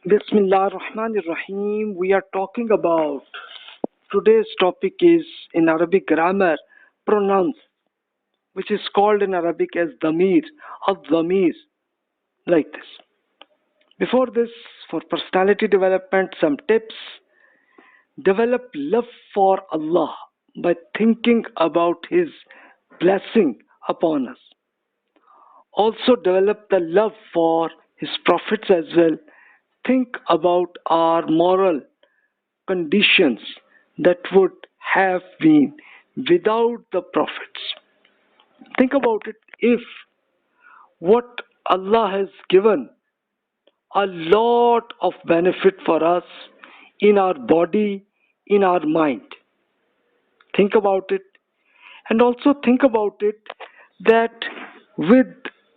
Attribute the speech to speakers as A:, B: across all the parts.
A: Bismillah ar-Rahman ar-Rahim. We are talking about today's topic is in Arabic grammar pronouns, which is called in Arabic as dhamir or dhamir, like this. Before this, for personality development, some tips. Develop love for Allah by thinking about His blessing upon us. Also develop the love for His prophets as well. Think about our moral conditions that would have been without the prophets. Think about it. If what Allah has given a lot of benefit for us in our body, in our mind. Think about it. And also think about it that with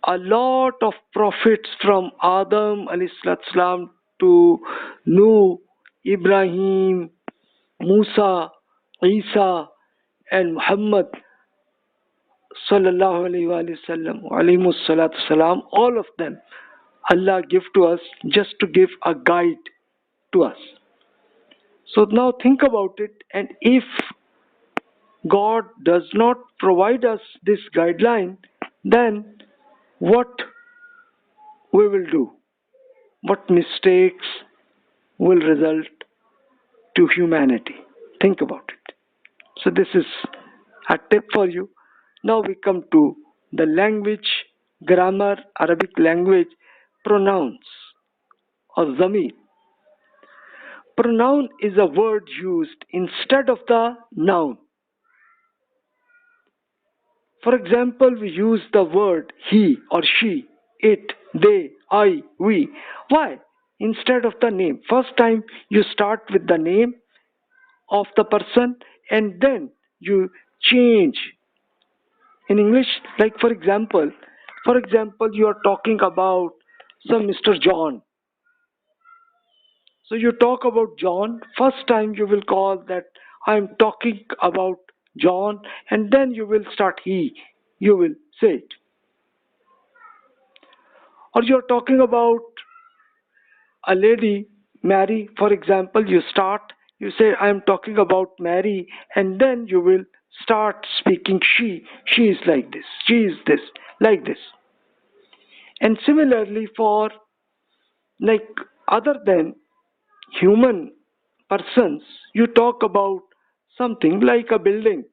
A: a lot of prophets from Adam alayhi salam to Nuh, Ibrahim, Musa, Isa, and Muhammad sallallahu alayhi wa sallam, all of them Allah give to us just to give a guide to us. So now think about it, and if God does not provide us this guideline, then what we will do? What mistakes will result to humanity? Think about it. So this is a tip for you. Now we come to the language, grammar, Arabic language, pronouns or dhamir. Pronoun is a word used instead of the noun. For example, we use the word he or she, it, they, I, we. Why? Instead of the name. First time you start with the name of the person and then you change. In English, like for example, you are talking about some Mr. John. So you talk about John. First time you will call that I am talking about John, and then you will start he. You will say it. Or you are talking about a lady, Mary, for example, you say I am talking about Mary, and then you will start speaking she. She is like this. She is this, like this. And similarly for like other than human persons, you talk about something like a building.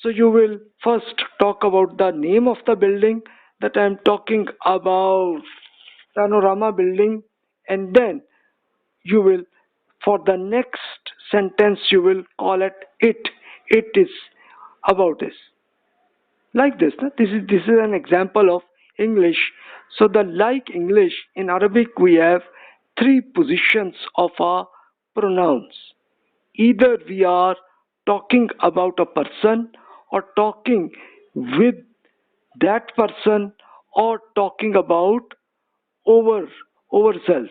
A: So you will first talk about the name of the building, that I am talking about Panorama building, and then you will, for the next sentence, you will call it it. It is about this. Like this. No? This is an example of English. So the like English, in Arabic we have three positions of our pronouns. Either we are talking about a person, or talking with that person, or talking about ourselves.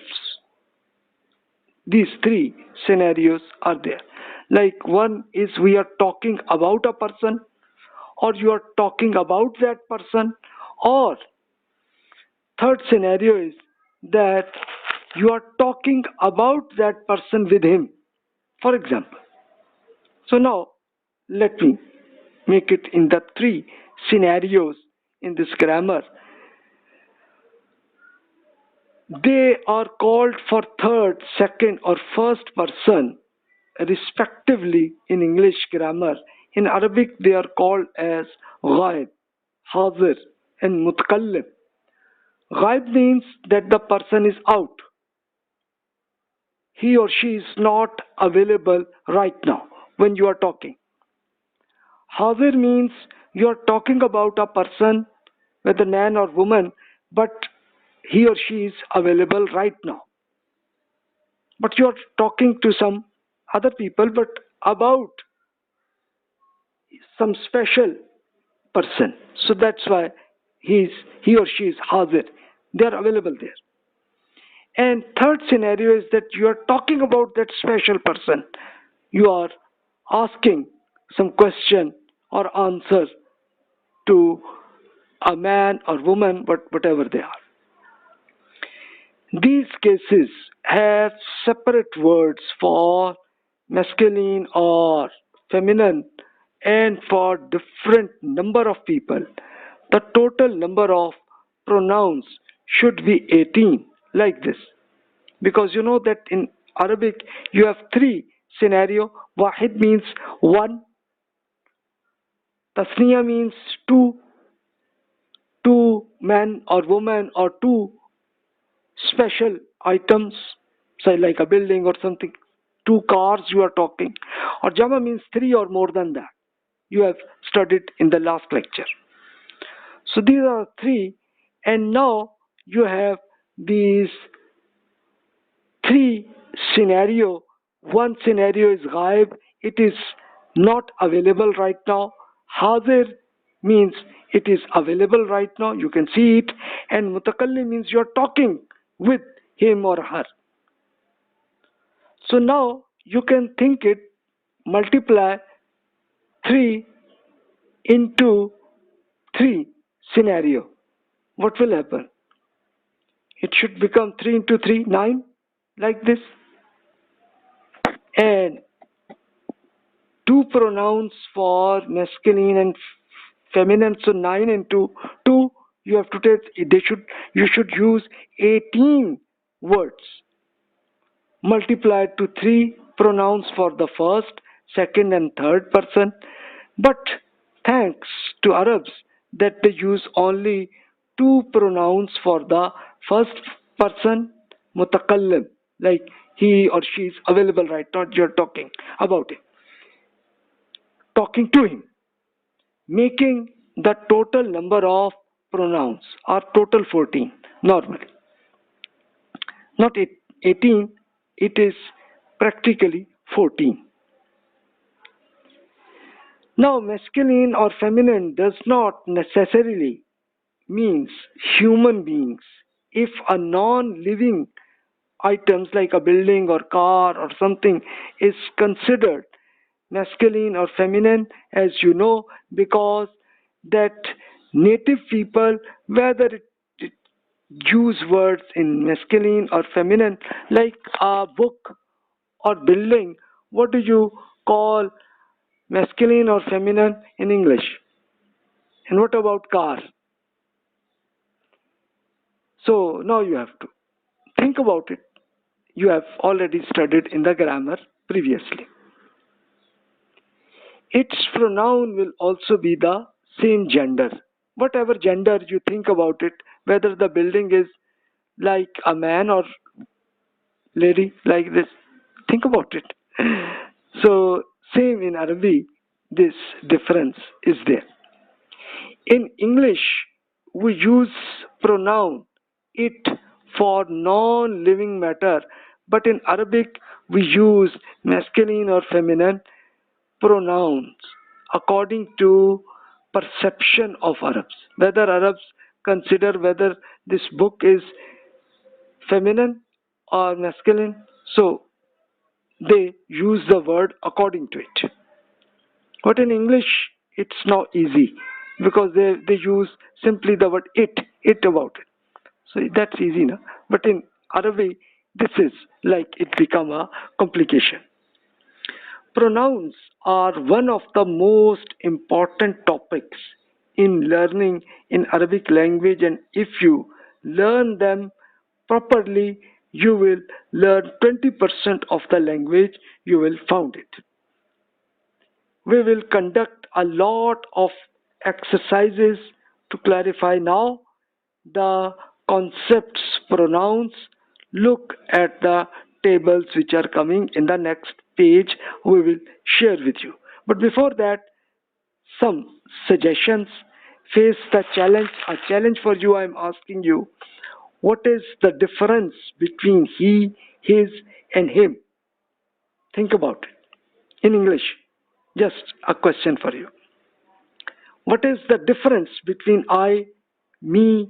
A: These three scenarios are there. Like one is we are talking about a person, or you are talking about that person, or third scenario is that you are talking about that person with him, for example. So now let me make it in the three scenarios in this grammar. They are called for third, second, or first person respectively in English grammar. In Arabic they are called as ghaib, hazir, and mutakallim. Ghaib means that the person is out. He or she is not available right now when you are talking. Hazir means you are talking about a person, whether man or woman, but he or she is available right now. But you are talking to some other people, but about some special person. So that's why he or she is hazir. They are available there. And third scenario is that you are talking about that special person. You are asking some question or answer to a man or woman, but whatever they are. These cases have separate words for masculine or feminine and for different number of people. The total number of pronouns should be 18, like this. Because you know that in Arabic you have three scenario. Wahid means one, tasniya means two, two men or woman or two special items, say like a building or something, two cars you are talking, or jama means three or more than that. You have studied in the last lecture. So these are three, and now you have these three scenario. One scenario is ghaib, it is not available right now. Hazir means it is available right now, you can see it. And mutakallim means you are talking with him or her. So now you can think it, multiply 3 into 3 scenario. What will happen? It should become 3 into 3, 9, like this. And two pronouns for masculine and feminine, so 9 into 2, you have to take, you should use 18 words multiplied to 3 pronouns for the first, second and third person. But thanks to Arabs that they use only 2 pronouns for the first person, mutakallim, like he or she is available right now, you're talking about him, talking to him, making the total number of pronouns are total 14 normally. Not 18, it is practically 14. Now, masculine or feminine does not necessarily means human beings. If a non-living items like a building or car or something is considered masculine or feminine, as you know, because that native people, whether it use words in masculine or feminine, like a book or building, what do you call masculine or feminine in English? And what about car? So now you have to think about it. You have already studied in the grammar previously. Its pronoun will also be the same gender. Whatever gender you think about it, whether the building is like a man or lady, like this, think about it. So same in Arabic, this difference is there. In English, we use pronoun it for non-living matter, but in Arabic, we use masculine or feminine pronouns according to perception of Arabs. Whether Arabs consider whether this book is feminine or masculine, so they use the word according to it. But in English, it's now easy because they use simply the word it about it. So that's easy now. But in Arabic, this is like it become a complication. Pronouns are one of the most important topics in learning in Arabic language, and if you learn them properly, you will learn 20% of the language you will found it. We will conduct a lot of exercises to clarify now the concepts pronouns. Look at the tables which are coming in the next page, we will share with you. But before that, some suggestions. Face the challenge. A challenge for you, I am asking you, what is the difference between he, his and him? Think about it in English. Just a question for you. What is the difference between I, me,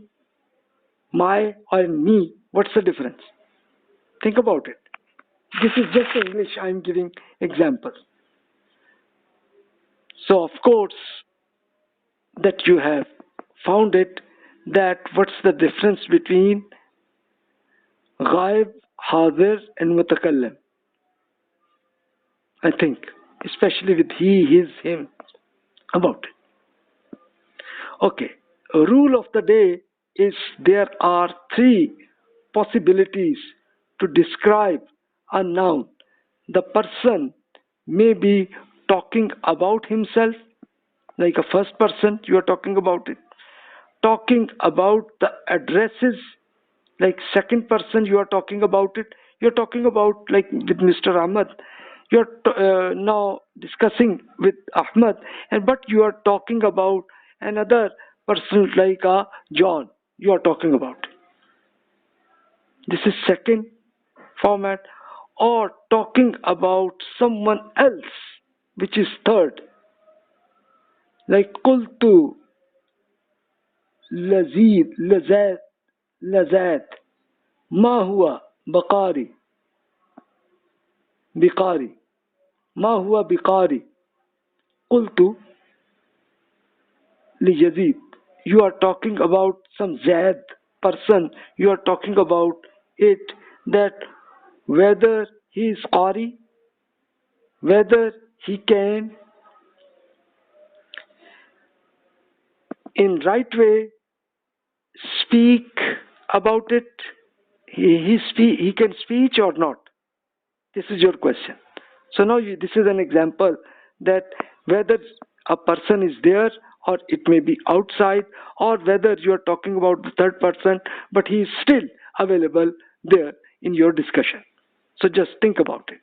A: my, or me? What's the difference? Think about it. This is just English, I am giving examples. So of course that you have found it, that what's the difference between ghaib, hadir and mutakallim. I think, especially with he, his, him, about it. Okay, a rule of the day is there are three possibilities to describe a noun. The person may be talking about himself, like a first person, you are talking about it. Talking about the addresses, like second person, you are talking about it. You're talking about, like with Mr. Ahmad, you're now discussing with Ahmad, and but you are talking about another person like John, you are talking about. This is second format. Or talking about someone else, which is third, like qultu lazid lazat lazat ma huwa baqari biqari ma huwa biqari qultu li yazid. You are talking about some Zaid person, you are talking about it, that whether he is qari, whether he can in right way speak about it, he can speak or not. This is your question. So now this is an example that whether a person is there or it may be outside, or whether you are talking about the third person but he is still available there in your discussion. So just think about it.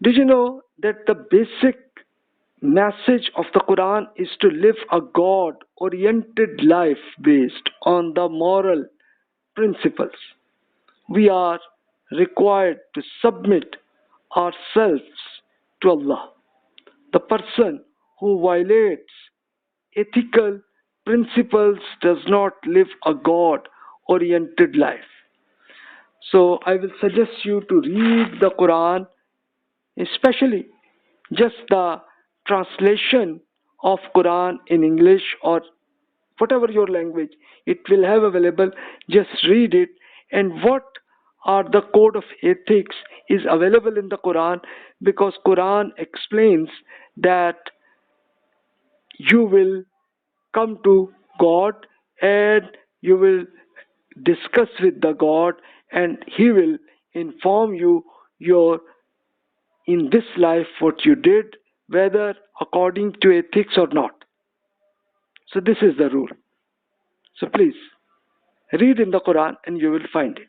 A: Did you know that the basic message of the Quran is to live a God-oriented life based on the moral principles? We are required to submit ourselves to Allah. The person who violates ethical principles does not live a God-oriented life. So I will suggest you to read the Quran, especially just the translation of Quran in English or whatever your language it will have available. Just read it, and what are the code of ethics is available in the Quran, because Quran explains that you will come to God and you will discuss with the God, and he will inform you your in this life what you did, whether according to ethics or not. So this is the rule. So please read in the Quran and you will find it.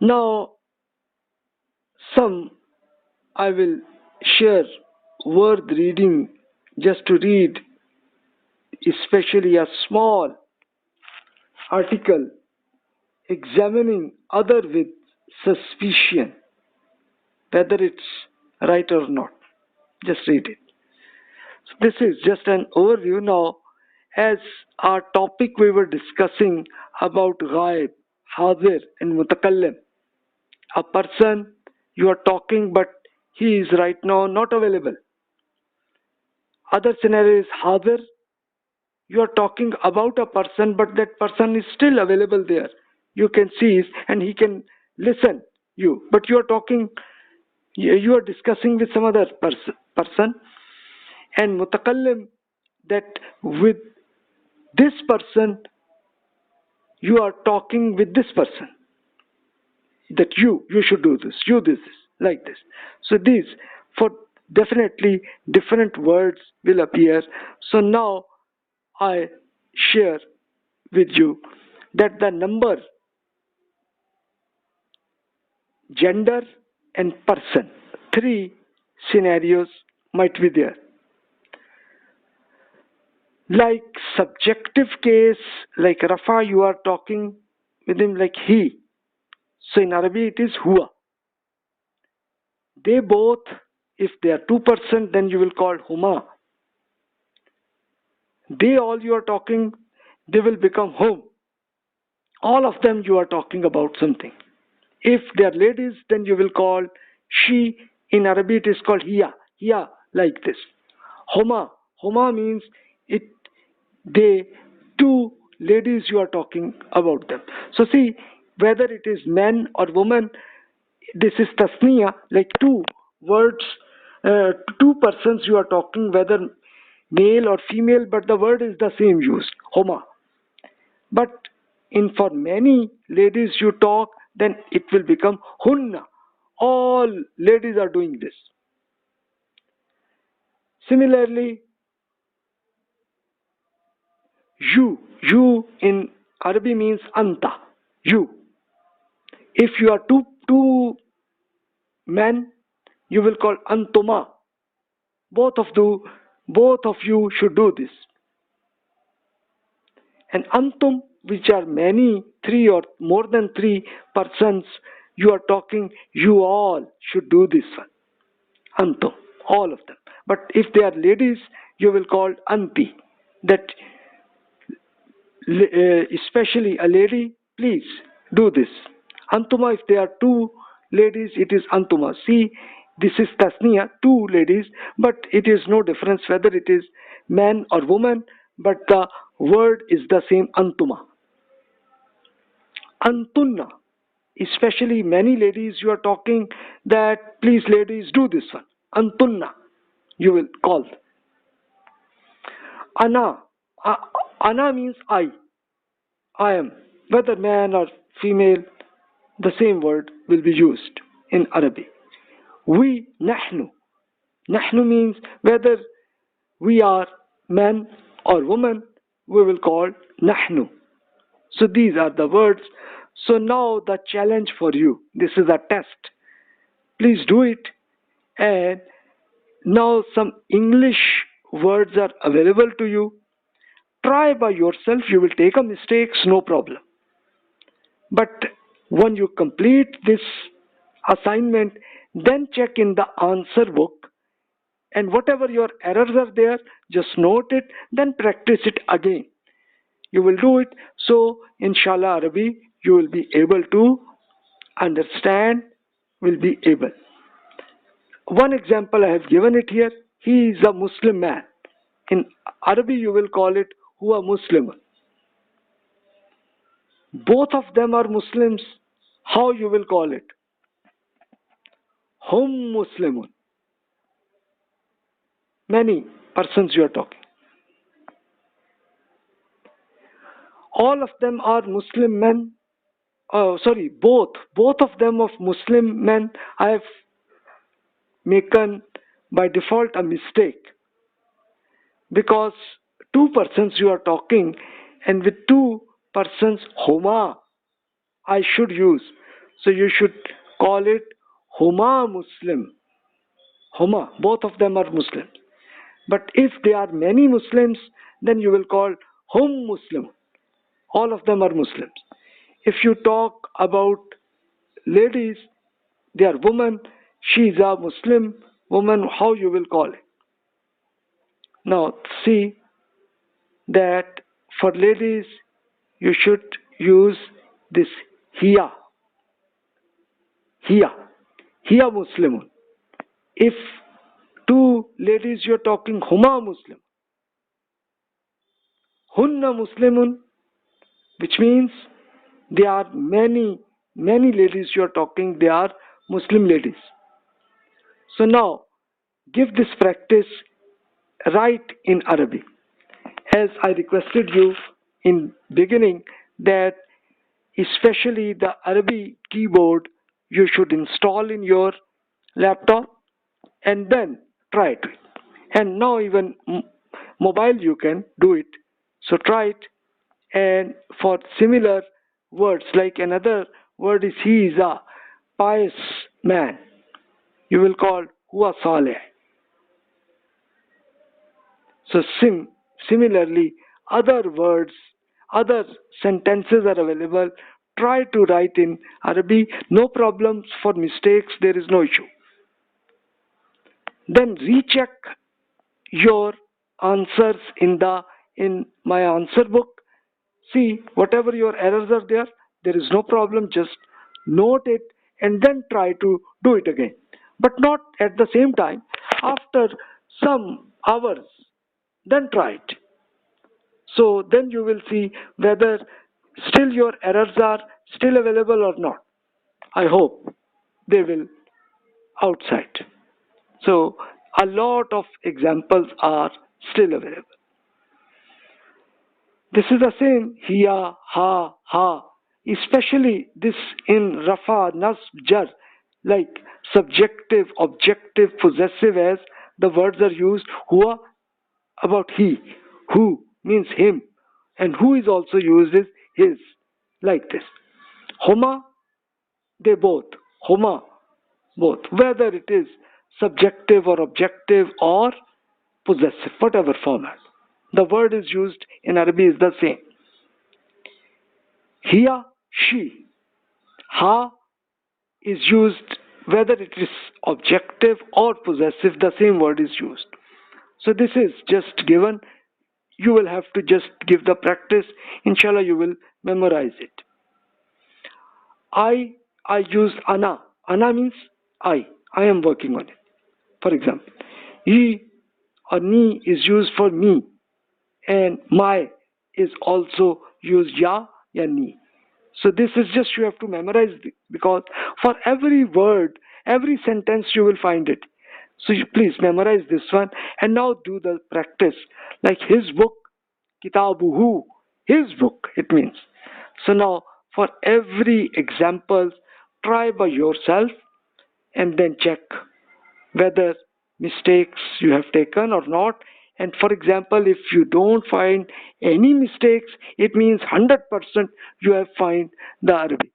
A: Now some I will share worth reading, just to read especially a small article examining other with suspicion whether it's right or not. Just read it. So this is just an overview. Now, as our topic we were discussing about ghaib, hadir and mutakallim, a person you are talking but he is right now not available. Other scenario is hadir, you are talking about a person but that person is still available there, you can see and he can listen you, but you are talking, you are discussing with some other person. And mutakallim, that with this person you are talking with this person, that you should do this, you this, like this. So these, for definitely different words will appear. So now I share with you that the number, gender and person, three scenarios might be there. Like subjective case, like Rafa, you are talking with him like he. So in Arabic it is huwa. They both, if they are two person, then you will call huma. They all you are talking, they will become hum. All of them you are talking about something. If they are ladies, then you will call she. In Arabic it is called hiya. Hiya, like this. Huma. Huma means it. They ladies you are talking about them. So see, whether it is men or woman, this is tasniya, like two words, two persons you are talking, whether male or female, but the word is the same used, homa. But for many ladies you talk, then it will become hunna. All ladies are doing this. Similarly, you in Arabic means anta, you. If you are two men, you will call antuma. Both of you should do this. And antum, which are many, three or more than three persons you are talking, you all should do this one. Antum, all of them. But if they are ladies, you will call anti. That especially a lady, please do this. Antuma, if there are two ladies, it is antuma. See, this is tasniya, two ladies, but it is no difference whether it is man or woman, but the word is the same, antuma. Antunna, especially many ladies you are talking, that please ladies do this one. Antunna, you will call. Ana, ana means I am. Whether man or female, the same word will be used in Arabic. We, nahnu. Nahnu means whether we are man or woman, we will call nahnu. So these are the words. So now the challenge for you, this is a test. Please do it. And now some English words are available to you. Try by yourself. You will take a mistakes, no problem. But when you complete this assignment, then check in the answer book, and whatever your errors are there, just note it, then practice it again. You will do it. So inshallah Arabic, you will be able to understand, will be able. One example I have given it here. He is a Muslim man. In Arabic you will call it huwa Muslim. Both of them are Muslims. How you will call it? Hum Muslimun. Many persons you are talking. All of them are Muslim men. Both of them of Muslim men. I have maken by default a mistake, because two persons you are talking, and with two persons huma I should use. So you should call it huma Muslim. Huma, both of them are Muslims. But if they are many Muslims, then you will call hum Muslim. All of them are Muslims. If you talk about ladies, they are women, she is a Muslim woman, how you will call it? Now see that for ladies you should use this hiya. Hiya Muslimun. If two ladies you are talking, huma Muslim, hunna Muslimun, which means there are many ladies you are talking, they are Muslim ladies. So now give this practice right in Arabic. As I requested you in beginning, that especially the Arabic keyboard you should install in your laptop and then try it. And now even mobile you can do it. So try it. And for similar words, like another word is he is a pious man, you will call huwa salih. So similarly, other words, other sentences are available. Try to write in Arabic. No problems for mistakes. There is no issue. Then recheck your answers in my answer book. See, whatever your errors are there is no problem. Just note it and then try to do it again. But not at the same time. After some hours, then try it. So then you will see whether still your errors are still available or not. I hope they will outside. So a lot of examples are still available. This is the same hiya, ha, ha, especially this in rafa, nasb, jar, like subjective, objective, possessive, as the words are used huwa about he, who means him, and who is also used is his, like this. Homa, they both, homa, both, whether it is subjective or objective or possessive, whatever format. The word is used in Arabic is the same. Hiya, she. Ha is used whether it is objective or possessive, the same word is used. So this is just given. You will have to just give the practice. Inshallah, you will memorize it. I use ana. Ana means I am working on it. For example, he or ni is used for me, and my is also used ya ni. So this is just you have to memorize because for every word, every sentence you will find it. So you please memorize this one and now do the practice. Like his book, kitabuhu, his book it means. So now for every example, try by yourself and then check whether mistakes you have taken or not. And for example, if you don't find any mistakes, it means 100% you have found the Arabic.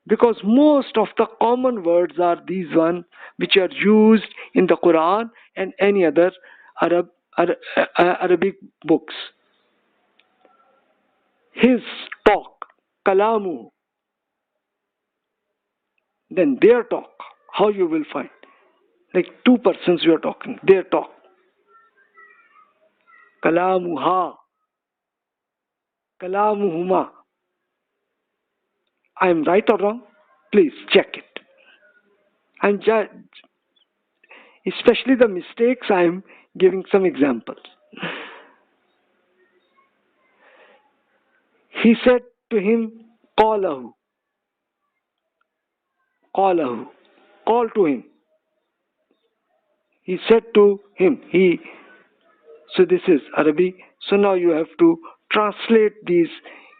A: Because most of the common words are these ones which are used in the Quran and any other Arabic books. His talk, kalamu. Then their talk, how you will find. Like two persons you are talking, their talk. Kalamuha, kalamuhuma. I am right or wrong? Please check it. And especially the mistakes, I am giving some examples. He said to him, Qalahu. Qalahu. Call to him. He said to him, he. So this is Arabic. So now you have to translate these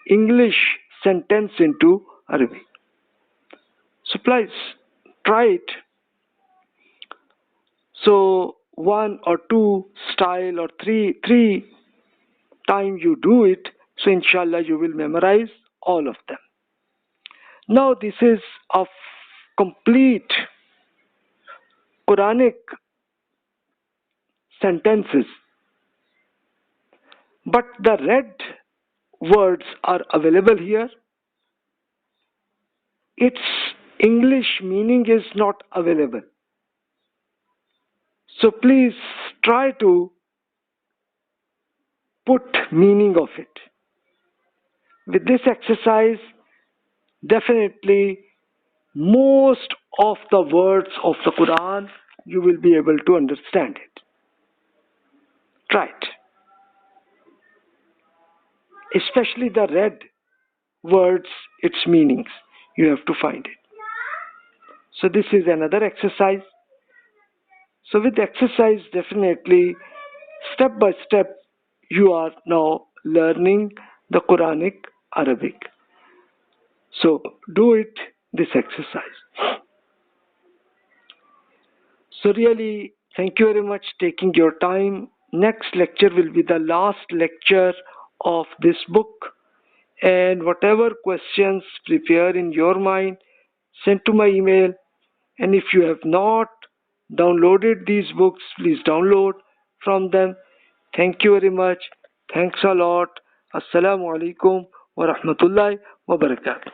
A: English sentence into Arabic. So please try it. So one or two style or three time you do it. So inshallah you will memorize all of them. Now this is a complete Quranic sentences. But the red words are available here. Its English meaning is not available. So please try to put meaning of it. With this exercise, definitely most of the words of the Quran you will be able to understand it. Try it. Especially the red words, its meanings, you have to find it. So this is another exercise. So with exercise, definitely step by step you are now learning the Quranic Arabic. So do it, this exercise. So really, thank you very much taking your time. Next lecture will be the last lecture of this book. And whatever questions prepare in your mind, send to my email. And if you have not downloaded these books, please download from them. Thank you very much. Thanks a lot. Assalamu alaikum wa rahmatullahi wa barakatuh.